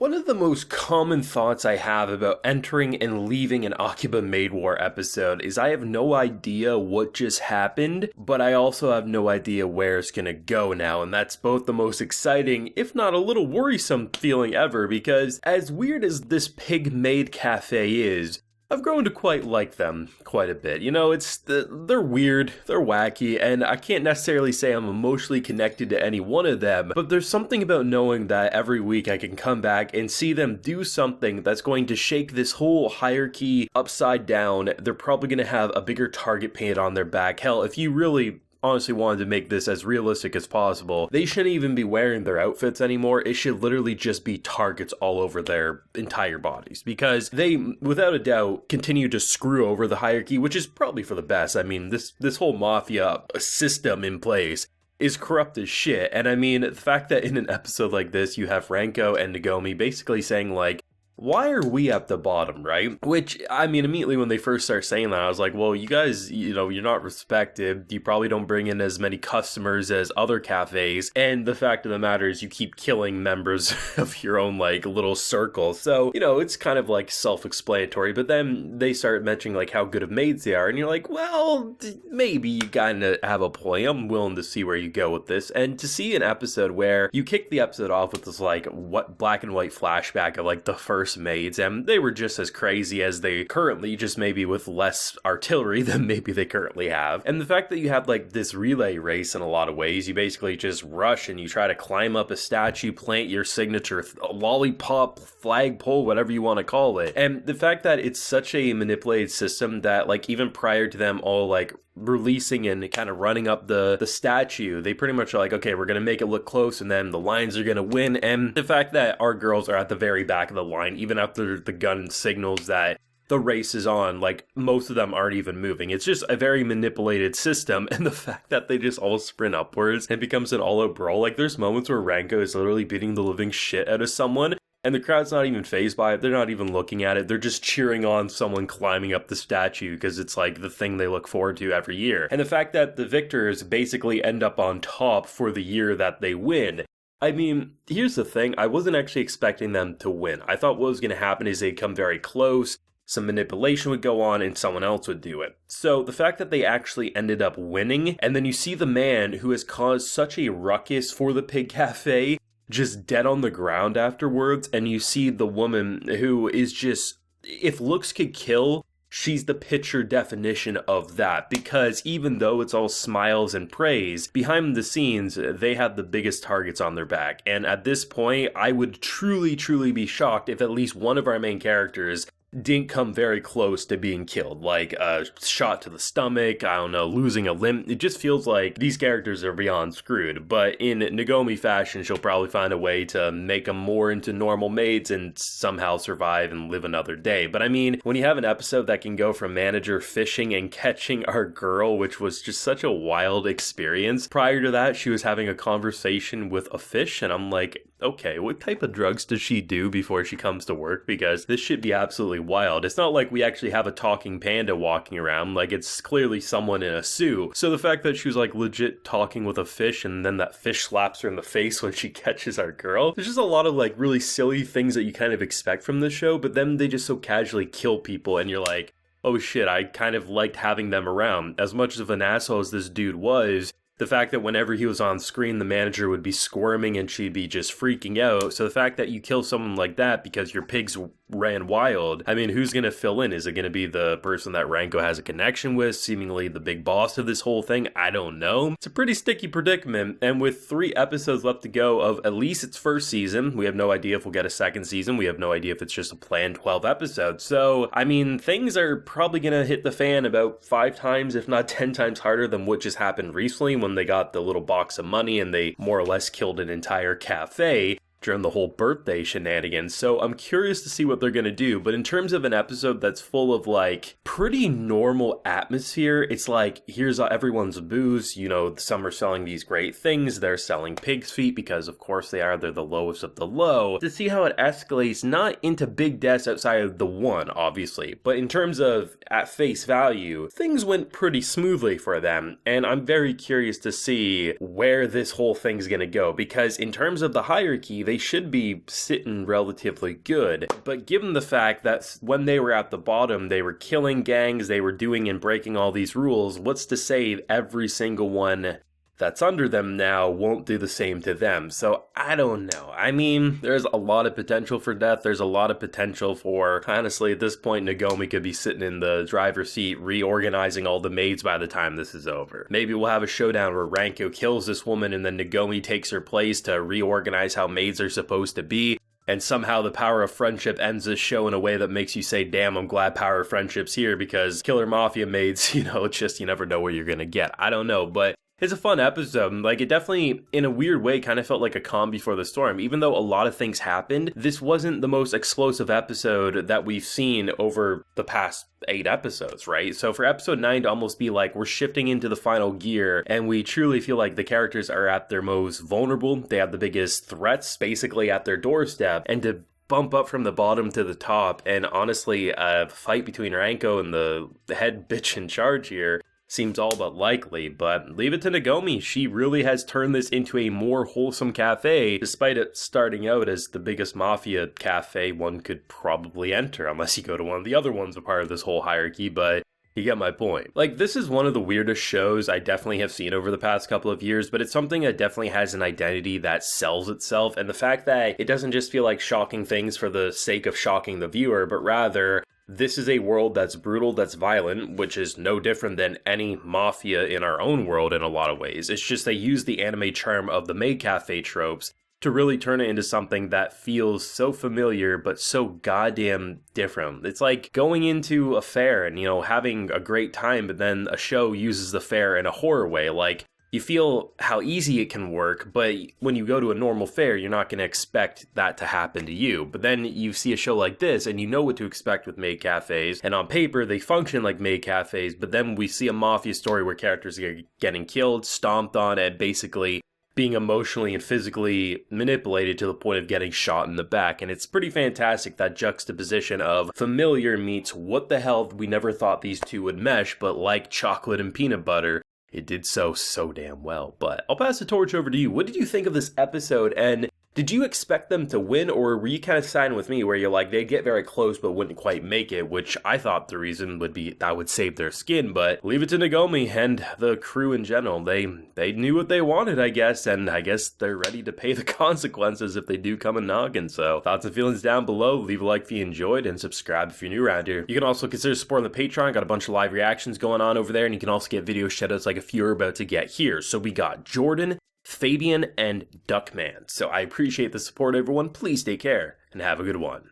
One of the most common thoughts I have about entering and leaving an Akiba Maid War episode is I have no idea what just happened, but I also have no idea where it's gonna go now, and that's both the most exciting, if not a little worrisome feeling ever, because as weird as this pig maid cafe is, I've grown to quite like them quite a bit. You know, they're weird, they're wacky, and I can't necessarily say I'm emotionally connected to any one of them, but there's something about knowing that every week I can come back and see them do something that's going to shake this whole hierarchy upside down. They're probably going to have a bigger target painted on their back. Hell, if you really honestly wanted to make this as realistic as possible, they shouldn't even be wearing their outfits anymore. It should literally just be targets all over their entire bodies, because they, without a doubt, continue to screw over the hierarchy, which is probably for the best. I mean, this whole mafia system in place is corrupt as shit, and I mean, the fact that in an episode like this, you have Ranko and Nagomi basically saying, like, why are we at the bottom, right? Which, I mean, immediately when they first start saying that, I was like, well, you guys, you know, you're not respected. You probably don't bring in as many customers as other cafes. And the fact of the matter is you keep killing members of your own, like, little circle. So, you know, it's kind of, like, self-explanatory. But then they start mentioning, like, how good of maids they are. And you're like, well, maybe you kind of have a point. I'm willing to see where you go with this. And to see an episode where you kick the episode off with this, like, what black and white flashback of, like, the first maids, and they were just as crazy as they currently, just maybe with less artillery than maybe they currently have. And the fact that you have like this relay race in a lot of ways, you basically just rush and you try to climb up a statue, plant your signature, lollipop, flagpole, whatever you want to call it. And the fact that it's such a manipulated system that like even prior to them all like releasing and kind of running up the statue, they pretty much are like, okay, we're gonna make it look close and then the lines are gonna win. And the fact that our girls are at the very back of the line, even after the gun signals that the race is on, like most of them aren't even moving. It's just a very manipulated system, and the fact that they just all sprint upwards and becomes an all-out brawl. Like there's moments where Ranko is literally beating the living shit out of someone, and the crowd's not even fazed by it. They're not even looking at it. They're just cheering on someone climbing up the statue because it's like the thing they look forward to every year. And the fact that the victors basically end up on top for the year that they win. I mean, here's the thing. I wasn't actually expecting them to win. I thought what was going to happen is they'd come very close, some manipulation would go on, and someone else would do it. So the fact that they actually ended up winning, and then you see the man who has caused such a ruckus for the Pig Cafe just dead on the ground afterwards, and you see the woman who is just, if looks could kill, she's the picture definition of that, because even though it's all smiles and praise, behind the scenes, they have the biggest targets on their back. And at this point, I would truly, truly be shocked if at least one of our main characters didn't come very close to being killed, like a shot to the stomach, I don't know, losing a limb. It just feels like these characters are beyond screwed, but in Nagomi fashion, she'll probably find a way to make them more into normal maids and somehow survive and live another day. But I mean, when you have an episode that can go from manager fishing and catching our girl, which was just such a wild experience. Prior to that, she was having a conversation with a fish, and I'm like, okay, what type of drugs does she do before she comes to work? Because this should be absolutely wild. It's not like we actually have a talking panda walking around, like it's clearly someone in a suit. So the fact that she was like legit talking with a fish and then that fish slaps her in the face when she catches our girl, there's just a lot of like really silly things that you kind of expect from this show, but then they just so casually kill people and you're like, oh shit, I kind of liked having them around. As much of an asshole as this dude was, the fact that whenever he was on screen, the manager would be squirming and she'd be just freaking out. So the fact that you kill someone like that because your pigs ran wild, I mean, who's going to fill in? Is it going to be the person that Ranko has a connection with, seemingly the big boss of this whole thing? I don't know. It's a pretty sticky predicament, and with 3 episodes left to go of at least its first season, we have no idea if we'll get a second season. We have no idea if it's just a planned 12 episodes. So, I mean, things are probably going to hit the fan about 5 times, if not 10 times harder than what just happened recently when they got the little box of money and they more or less killed an entire cafe during the whole birthday shenanigans. So I'm curious to see what they're gonna do. But in terms of an episode that's full of like pretty normal atmosphere, it's like, here's everyone's booze, you know, some are selling these great things, they're selling pig's feet because of course they are, they're the lowest of the low. To see how it escalates, not into big deaths outside of the one, obviously, but in terms of at face value, things went pretty smoothly for them. And I'm very curious to see where this whole thing's gonna go, because in terms of the hierarchy, they should be sitting relatively good. But given the fact that when they were at the bottom, they were killing gangs, they were doing and breaking all these rules, what's to say every single one that's under them now won't do the same to them? So I don't know. I mean, there's a lot of potential for death. There's a lot of potential for, honestly, at this point, Nagomi could be sitting in the driver's seat reorganizing all the maids by the time this is over. Maybe we'll have a showdown where Ranko kills this woman and then Nagomi takes her place to reorganize how maids are supposed to be. And somehow the power of friendship ends this show in a way that makes you say, damn, I'm glad power of friendship's here, because killer mafia maids, it's just, you never know where you're gonna get. I don't know, but it's a fun episode. Like, it definitely, in a weird way, kind of felt like a calm before the storm. Even though a lot of things happened, this wasn't the most explosive episode that we've seen over the past 8 episodes, right? So for episode 9 to almost be like, we're shifting into the final gear, and we truly feel like the characters are at their most vulnerable. They have the biggest threats basically at their doorstep, and to bump up from the bottom to the top, and honestly, a fight between Ranko and the head bitch in charge here seems all but likely, but leave it to Nagomi. She really has turned this into a more wholesome cafe, despite it starting out as the biggest mafia cafe one could probably enter, unless you go to one of the other ones a part of this whole hierarchy, but you get my point. Like, this is one of the weirdest shows I definitely have seen over the past couple of years, but it's something that definitely has an identity that sells itself, and the fact that it doesn't just feel like shocking things for the sake of shocking the viewer, but rather, this is a world that's brutal, that's violent, which is no different than any mafia in our own world in a lot of ways. It's just they use the anime charm of the maid cafe tropes to really turn it into something that feels so familiar but so goddamn different. It's like going into a fair and, having a great time, but then a show uses the fair in a horror way. Like, you feel how easy it can work, but when you go to a normal fair, you're not going to expect that to happen to you. But then you see a show like this, and you know what to expect with maid cafes, and on paper, they function like maid cafes, but then we see a mafia story where characters are getting killed, stomped on, and basically being emotionally and physically manipulated to the point of getting shot in the back. And it's pretty fantastic, that juxtaposition of familiar meets what the hell, we never thought these two would mesh, but like chocolate and peanut butter, it did so damn well. But I'll pass the torch over to you. What did you think of this episode, and did you expect them to win, or were you kind of siding with me where you're like, they'd get very close but wouldn't quite make it, which I thought the reason would be that would save their skin, but leave it to Nagomi and the crew in general. They knew what they wanted, I guess, and I guess they're ready to pay the consequences if they do come a noggin. So thoughts and feelings down below. Leave a like if you enjoyed, and subscribe if you're new around here. You can also consider supporting the Patreon. Got a bunch of live reactions going on over there, and you can also get video shoutouts like a few are about to get here. So we got Jordan, Fabian, and Duckman. So I appreciate the support, everyone. Please take care and have a good one.